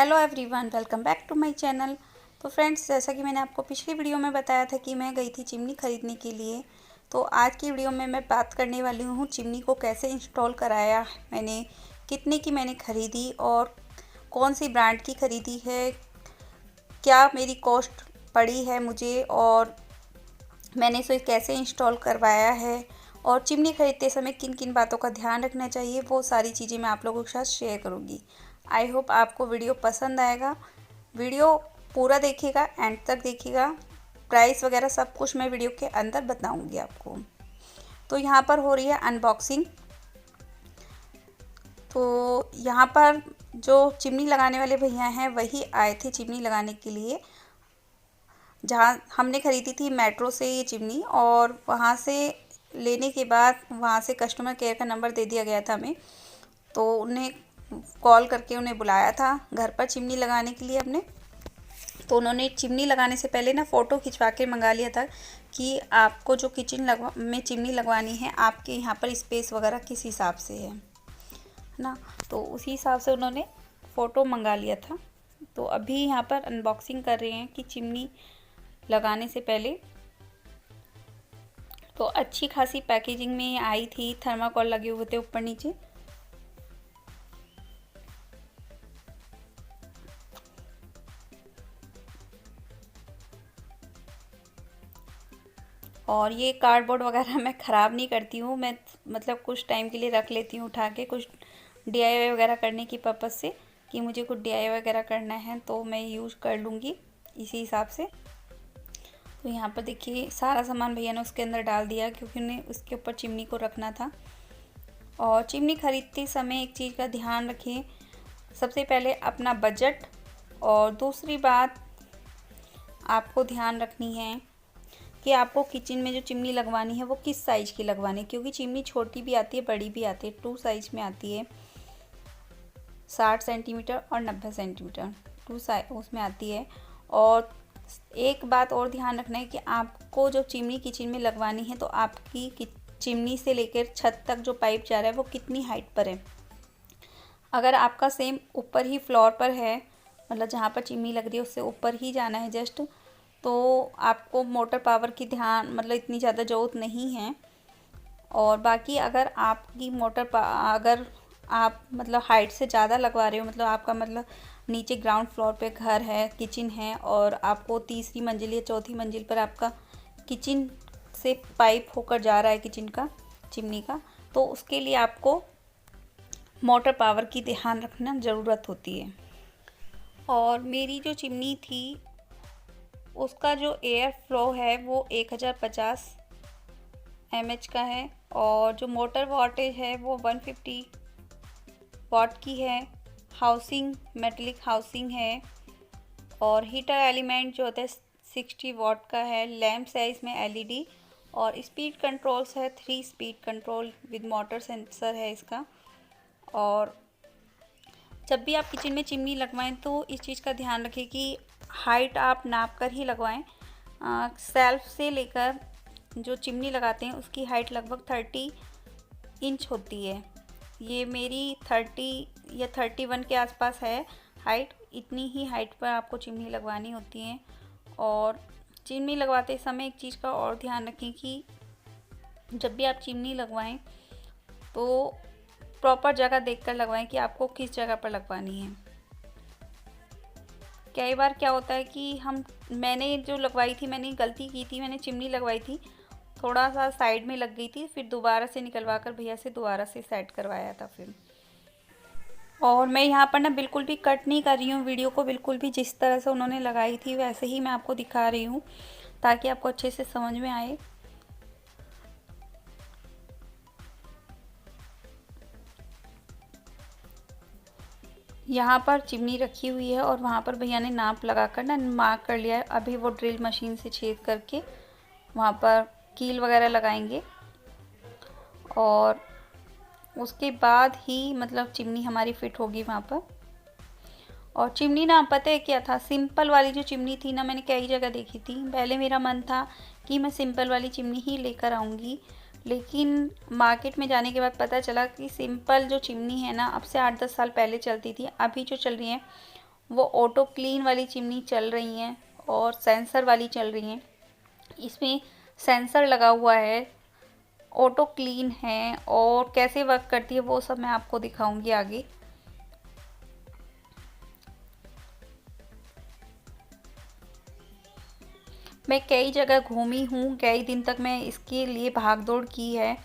Hello everyone, welcome back to my channel. तो friends, जैसा कि मैंने आपको पिछली वीडियो में बताया था कि मैं गई थी चिमनी ख़रीदने के लिए। तो आज की वीडियो में मैं बात करने वाली हूँ चिमनी को कैसे इंस्टॉल कराया मैंने, कितने की मैंने ख़रीदी और कौन सी ब्रांड की ख़रीदी है, क्या मेरी कॉस्ट पड़ी है मुझे और मैंने इसे कैसे इंस्टॉल करवाया है और चिमनी ख़रीदते समय किन किन बातों का ध्यान रखना चाहिए, वो सारी चीज़ें मैं आप लोगों के साथ शेयर करूँगी। आई होप आपको वीडियो पसंद आएगा। वीडियो पूरा देखिएगा, एंड तक देखिएगा। प्राइस वगैरह सब कुछ मैं वीडियो के अंदर बताऊँगी आपको। तो यहाँ पर हो रही है अनबॉक्सिंग। तो यहाँ पर जो चिमनी लगाने वाले भैया हैं वही आए थे चिमनी लगाने के लिए, जहाँ हमने ख़रीदी थी मेट्रो से ये चिमनी। और वहाँ से लेने के बाद वहाँ से कस्टमर केयर का नंबर दे दिया गया था हमें। तो उन्हें कॉल करके उन्हें बुलाया था घर पर चिमनी लगाने के लिए अपने। तो उन्होंने चिमनी लगाने से पहले ना फ़ोटो खिंचवा के मंगा लिया था कि आपको जो किचन में चिमनी लगवानी है, आपके यहाँ पर स्पेस वगैरह किस हिसाब से है ना। तो उसी हिसाब से उन्होंने फ़ोटो मंगा लिया था। तो अभी यहाँ पर अनबॉक्सिंग कर रहे हैं कि चिमनी लगाने से पहले तो अच्छी खासी पैकेजिंग में आई थी। थर्माकोल लगे हुए थे ऊपर नीचे। और ये कार्डबोर्ड वगैरह मैं ख़राब नहीं करती हूँ, मैं मतलब कुछ टाइम के लिए रख लेती हूँ उठा के, कुछ DIY वगैरह करने की पर्पज़ से, कि मुझे कुछ DIY वगैरह करना है तो मैं यूज़ कर लूँगी इसी हिसाब से। तो यहाँ पर देखिए सारा सामान भैया ने उसके अंदर डाल दिया क्योंकि उन्हें उसके ऊपर चिमनी को रखना था। और चिमनी ख़रीदते समय एक चीज़ का ध्यान रखें, सबसे पहले अपना बजट, और दूसरी बात आपको ध्यान रखनी है कि आपको किचन में जो चिमनी लगवानी है वो किस साइज़ की लगवानी है, क्योंकि चिमनी छोटी भी आती है बड़ी भी आती है। 2 साइज़ में आती है, 60 सेंटीमीटर और 90 सेंटीमीटर 2 साइज उसमें आती है। और एक बात और ध्यान रखना है कि आपको जो चिमनी किचन में लगवानी है तो आपकी चिमनी से लेकर छत तक जो पाइप जा रहा है वो कितनी हाइट पर है। अगर आपका सेम ऊपर ही फ्लोर पर है, मतलब जहाँ पर चिमनी लग रही है उससे ऊपर ही जाना है जस्ट, तो आपको मोटर पावर की ध्यान मतलब इतनी ज़्यादा ज़रूरत नहीं है। और बाकी अगर आपकी अगर आप मतलब हाइट से ज़्यादा लगवा रहे हो, मतलब आपका मतलब नीचे ग्राउंड फ्लोर पे घर है, किचन है, और आपको तीसरी मंजिल या चौथी मंजिल पर आपका किचन से पाइप होकर जा रहा है किचन का चिमनी का, तो उसके लिए आपको मोटर पावर की ध्यान रखना ज़रूरत होती है। और मेरी जो चिमनी थी उसका जो एयर फ्लो है वो 1050 mH का है, और जो मोटर वाटेज है वो 150 वाट की है। हाउसिंग मेटलिक हाउसिंग है, और हीटर एलिमेंट जो होता है 60 वाट का है। लैम्प साइज में LED, और स्पीड कंट्रोल्स है 3 speed control with motor sensor है इसका। और जब भी आप किचन में चिमनी लगवाएं तो इस चीज़ का ध्यान रखें कि हाइट आप नाप कर ही लगवाएं। सेल्फ से लेकर जो चिमनी लगाते हैं उसकी हाइट लगभग 30 इंच होती है। ये मेरी 30 या 31 के आसपास है हाइट। इतनी ही हाइट पर आपको चिमनी लगवानी होती है। और चिमनी लगवाते समय एक चीज़ का और ध्यान रखें कि जब भी आप चिमनी लगवाएं तो प्रॉपर जगह देखकर लगवाएं कि आपको किस जगह पर लगवानी है। कई बार क्या होता है कि मैंने जो लगवाई थी, मैंने गलती की थी, मैंने चिमनी लगवाई थी थोड़ा सा साइड में लग गई थी, फिर दोबारा से निकलवा कर भैया से दोबारा से सेट करवाया था फिर। और मैं यहाँ पर ना बिल्कुल भी कट नहीं कर रही हूँ वीडियो को, बिल्कुल भी जिस तरह से उन्होंने लगाई थी वैसे ही मैं आपको दिखा रही हूँ ताकि आपको अच्छे से समझ में आए। यहाँ पर चिमनी रखी हुई है और वहाँ पर भैया ने नाप लगा कर ना मार्क कर लिया है। अभी वो ड्रिल मशीन से छेद करके वहाँ पर कील वगैरह लगाएंगे, और उसके बाद ही मतलब चिमनी हमारी फिट होगी वहाँ पर। और चिमनी ना पता है क्या था, सिंपल वाली जो चिमनी थी ना, मैंने कई जगह देखी थी। पहले मेरा मन था कि मैं सिंपल वाली चिमनी ही लेकर आऊँगी, लेकिन मार्केट में जाने के बाद पता चला कि सिंपल जो चिमनी है ना अब से 8-10 साल पहले चलती थी, अभी जो चल रही है वो ऑटो क्लीन वाली चिमनी चल रही हैं और सेंसर वाली चल रही हैं। इसमें सेंसर लगा हुआ है, ऑटो क्लीन है, और कैसे वर्क करती है वो सब मैं आपको दिखाऊंगी आगे। मैं कई जगह घूमी हूँ, कई दिन तक मैं इसके लिए भाग दौड़ की है।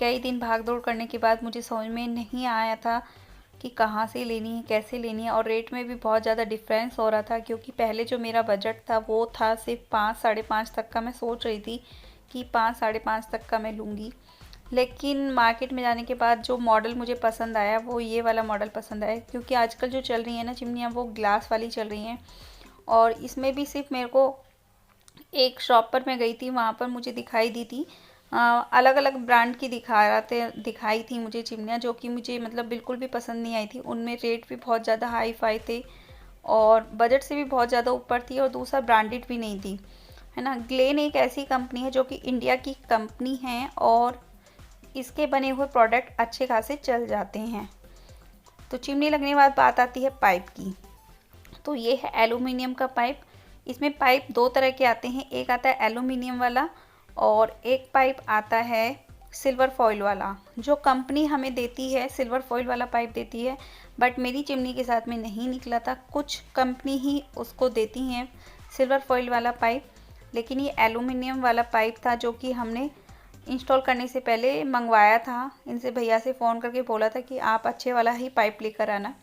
कई दिन भाग दौड़ करने के बाद मुझे समझ में नहीं आया था कि कहाँ से लेनी है, कैसे लेनी है, और रेट में भी बहुत ज़्यादा डिफरेंस हो रहा था, क्योंकि पहले जो मेरा बजट था वो था सिर्फ 5 साढ़े 5 तक का। मैं सोच रही थी कि 5 साढ़े 5 तक का मैं लूँगी, लेकिन मार्केट में जाने के बाद जो मॉडल मुझे पसंद आया वो ये वाला मॉडल पसंद आया, क्योंकि आजकल जो चल रही है ना चिमनियाँ वो ग्लास वाली चल रही हैं। और इसमें भी सिर्फ मेरे को एक शॉप पर मैं गई थी, वहाँ पर मुझे दिखाई दी थी अलग अलग ब्रांड की दिखाई थी मुझे चिमनियाँ, जो कि मुझे मतलब बिल्कुल भी पसंद नहीं आई थी। उनमें रेट भी बहुत ज़्यादा हाई फाई थे और बजट से भी बहुत ज़्यादा ऊपर थी, और दूसरा ब्रांडेड भी नहीं थी, है ना। ग्लेन एक ऐसी कंपनी है जो कि इंडिया की कंपनी है और इसके बने हुए प्रोडक्ट अच्छे खासे चल जाते हैं। तो चिमनी लगने के बाद बात आती है पाइप की। तो ये है एल्युमिनियम का पाइप। इसमें पाइप दो तरह के आते हैं, एक आता है एल्युमिनियम वाला और एक पाइप आता है सिल्वर फॉइल वाला। जो कंपनी हमें देती है सिल्वर फॉइल वाला पाइप देती है, बट मेरी चिमनी के साथ में नहीं निकला था। कुछ कंपनी ही उसको देती हैं सिल्वर फॉइल वाला पाइप, लेकिन ये एल्युमिनियम वाला पाइप था जो कि हमने इंस्टॉल करने से पहले मंगवाया था। इनसे भैया से फ़ोन करके बोला था कि आप अच्छे वाला ही पाइप लेकर आना।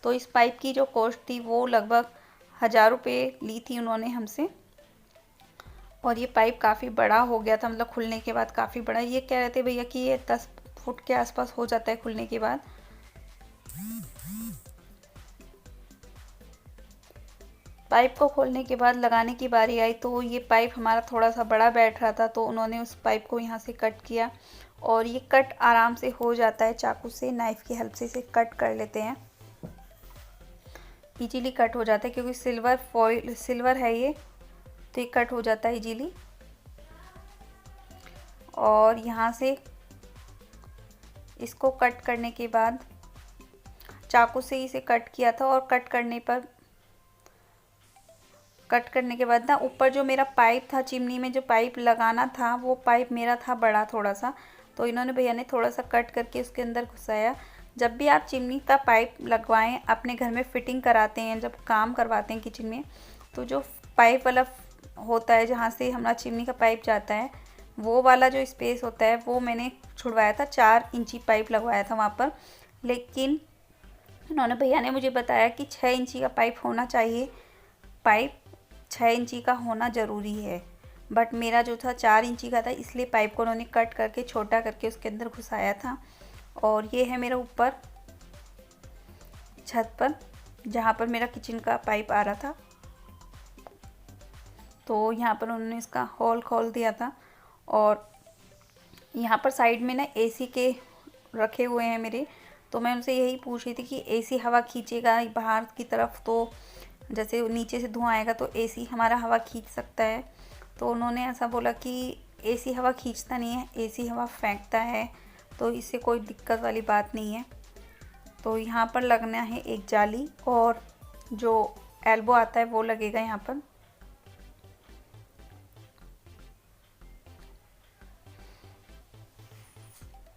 तो इस पाइप की जो कॉस्ट थी वो लगभग 1000 रुपये ली थी उन्होंने हमसे। और ये पाइप काफ़ी बड़ा हो गया था, मतलब खुलने के बाद काफ़ी बड़ा। ये कह रहे थे भैया कि ये 10 फुट के आसपास हो जाता है खुलने के बाद। पाइप को खोलने के बाद लगाने की बारी आई तो ये पाइप हमारा थोड़ा सा बड़ा बैठ रहा था, तो उन्होंने उस पाइप को यहाँ से कट किया और ये कट आराम से हो जाता है, चाकू से नाइफ़ की हेल्प से इसे कट कर लेते हैं। इजीली कट हो जाता है क्योंकि सिल्वर है ये, तो ये कट हो जाता है इजीली। और यहाँ से इसको कट करने के बाद चाकू से इसे कट किया था, और कट करने के बाद ना ऊपर जो मेरा पाइप था, चिमनी में जो पाइप लगाना था वो पाइप मेरा था बड़ा थोड़ा सा, तो इन्होंने भैया ने थोड़ा सा कट करके उसके अंदर घुसाया। जब भी आप चिमनी का पाइप लगवाएं, अपने घर में फिटिंग कराते हैं, जब काम करवाते हैं किचन में, तो जो पाइप वाला होता है जहाँ से हमारा चिमनी का पाइप जाता है, वो वाला जो स्पेस होता है वो मैंने छुड़वाया था। 4 इंची पाइप लगवाया था वहाँ पर, लेकिन उन्होंने भैया ने मुझे बताया कि 6 इंची का पाइप होना चाहिए। पाइप 6 इंची का होना ज़रूरी है, बट मेरा जो था 4 इंची का था, इसलिए पाइप को उन्होंने कट करके छोटा करके उसके अंदर घुसाया था। और ये है मेरा ऊपर छत पर जहाँ पर मेरा किचन का पाइप आ रहा था, तो यहाँ पर उन्होंने इसका होल खोल दिया था। और यहाँ पर साइड में ना एसी के रखे हुए हैं मेरे, तो मैं उनसे यही पूछ रही थी कि एसी हवा खींचेगा बाहर की तरफ, तो जैसे नीचे से धुआं आएगा तो एसी हमारा हवा खींच सकता है। तो उन्होंने ऐसा बोला कि एसी हवा खींचता नहीं है, एसी हवा फेंकता है, तो इससे कोई दिक्कत वाली बात नहीं है। तो यहाँ पर लगना है एक जाली, और जो एल्बो आता है वो लगेगा यहाँ पर।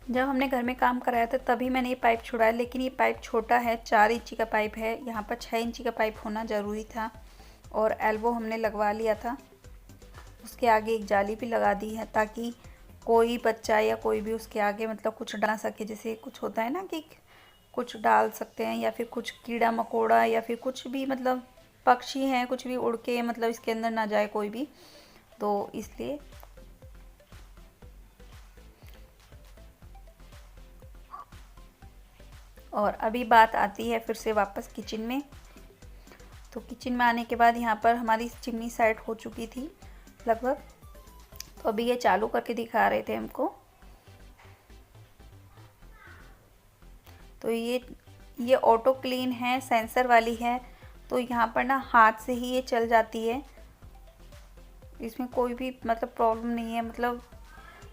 जब हमने घर में काम कराया था तभी मैंने ये पाइप छुड़ाया, लेकिन ये पाइप छोटा है, 4 इंची का पाइप है, यहाँ पर 6 इंची का पाइप होना ज़रूरी था। और एल्बो हमने लगवा लिया था, उसके आगे एक जाली भी लगा दी है ताकि कोई बच्चा या कोई भी उसके आगे मतलब कुछ डाल सके। जैसे कुछ होता है ना कि कुछ डाल सकते हैं, या फिर कुछ कीड़ा मकोड़ा या फिर कुछ भी मतलब पक्षी हैं, कुछ भी उड़ के मतलब इसके अंदर ना जाए कोई भी, तो इसलिए। और अभी बात आती है फिर से वापस किचन में। तो किचन में आने के बाद यहाँ पर हमारी चिमनी सेट हो चुकी थी लगभग, तो अभी ये चालू करके दिखा रहे थे हमको। तो ये ऑटो क्लीन है, सेंसर वाली है, तो यहाँ पर ना हाथ से ही ये चल जाती है, इसमें कोई भी मतलब प्रॉब्लम नहीं है, मतलब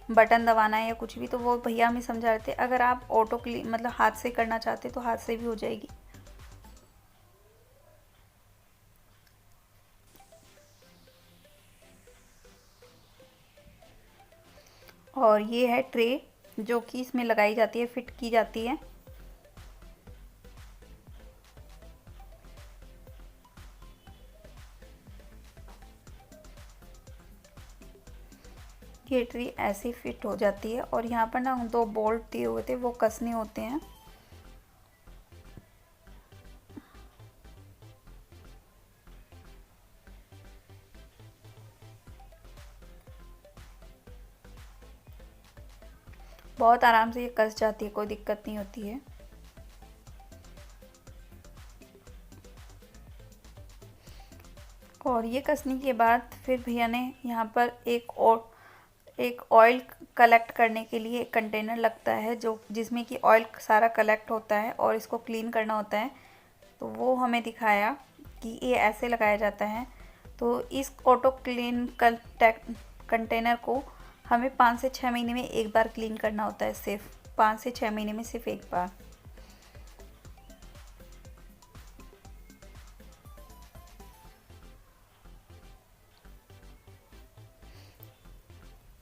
बटन दबाना है या कुछ भी। तो वो भैया हमें समझा रहे थे अगर आप ऑटो क्लीन मतलब हाथ से करना चाहते तो हाथ से भी हो जाएगी। और ये है ट्रे जो कि इसमें लगाई जाती है, फिट की जाती है। ये ट्रे ऐसे फिट हो जाती है और यहाँ पर ना 2 बोल्ट दिए हुए थे, वो कसने होते हैं। बहुत आराम से ये कस जाती है, कोई दिक्कत नहीं होती है। और ये कसने के बाद फिर भैया ने यहाँ पर एक ऑयल कलेक्ट करने के लिए एक कंटेनर लगता है जो जिसमें कि ऑयल सारा कलेक्ट होता है और इसको क्लीन करना होता है। तो वो हमें दिखाया कि ये ऐसे लगाया जाता है। तो इस ऑटो क्लीन कंटेनर को हमें 5 से 6 महीने में एक बार क्लीन करना होता है, सिर्फ 5 से 6 महीने में सिर्फ एक बार।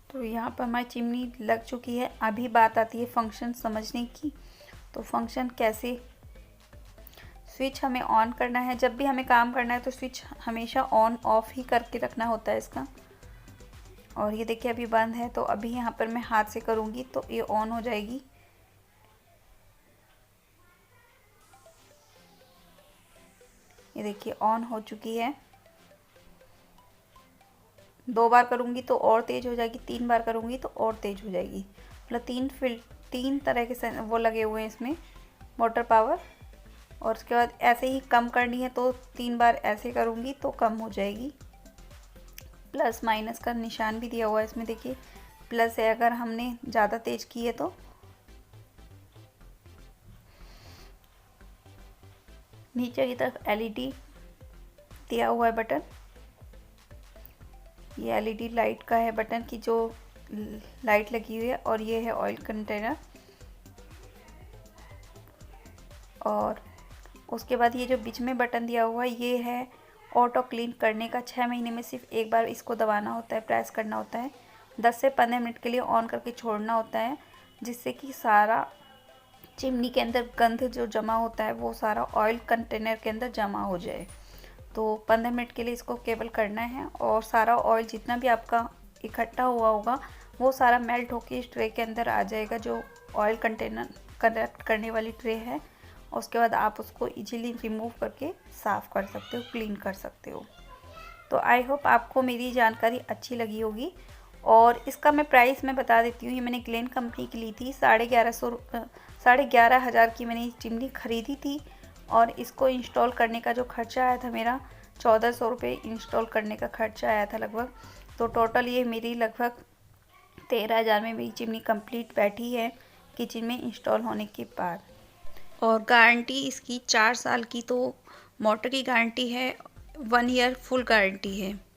तो यहाँ पर हमारी चिमनी लग चुकी है। अभी बात आती है फंक्शन समझने की। तो फंक्शन कैसे, स्विच हमें ऑन करना है। जब भी हमें काम करना है तो स्विच हमेशा ऑन ऑफ ही करके रखना होता है इसका। और ये देखिए अभी बंद है, तो अभी यहाँ पर मैं हाथ से करूँगी तो ये ऑन हो जाएगी। ये देखिए ऑन हो चुकी है। 2 बार करूँगी तो और तेज़ हो जाएगी, 3 बार करूँगी तो और तेज़ हो जाएगी। मतलब 3 तरह के वो लगे हुए हैं इसमें मोटर पावर। और उसके बाद ऐसे ही कम करनी है तो 3 बार ऐसे करूँगी तो कम हो जाएगी। प्लस माइनस का निशान भी दिया हुआ है इसमें, देखिए प्लस है अगर हमने ज़्यादा तेज़ की है तो। नीचे की तरफ एलईडी दिया हुआ है बटन। ये एलईडी लाइट का है बटन की जो लाइट लगी हुई है। और ये है ऑयल कंटेनर। और उसके बाद ये जो बीच में बटन दिया हुआ है ये है ऑटो क्लीन करने का। 6 महीने में सिर्फ एक बार इसको दबाना होता है, प्रेस करना होता है। 10 से 15 मिनट के लिए ऑन करके छोड़ना होता है, जिससे कि सारा चिमनी के अंदर गंध जो जमा होता है वो सारा ऑयल कंटेनर के अंदर जमा हो जाए। तो 15 मिनट के लिए इसको केवल करना है और सारा ऑयल जितना भी आपका इकट्ठा हुआ होगा वो सारा मेल्ट होकर इस ट्रे के अंदर आ जाएगा, जो ऑयल कंटेनर कलेक्ट करने वाली ट्रे है। उसके बाद आप उसको इजीली रिमूव करके साफ़ कर सकते हो, क्लीन कर सकते हो। तो आई होप आपको मेरी जानकारी अच्छी लगी होगी। और इसका मैं प्राइस मैं बता देती हूँ। ये मैंने ग्लेन कंपनी की ली थी, 11,500 की मैंने चिमनी ख़रीदी थी। और इसको इंस्टॉल करने का जो खर्चा आया था मेरा 1400 रुपये इंस्टॉल करने का खर्चा आया था लगभग। तो टोटल ये मेरी लगभग 13,000 में मेरी चिमनी कंप्लीट बैठी है किचन में इंस्टॉल होने के बाद। और गारंटी इसकी 4 साल की, तो मोटर की गारंटी है, 1 ईयर फुल गारंटी है।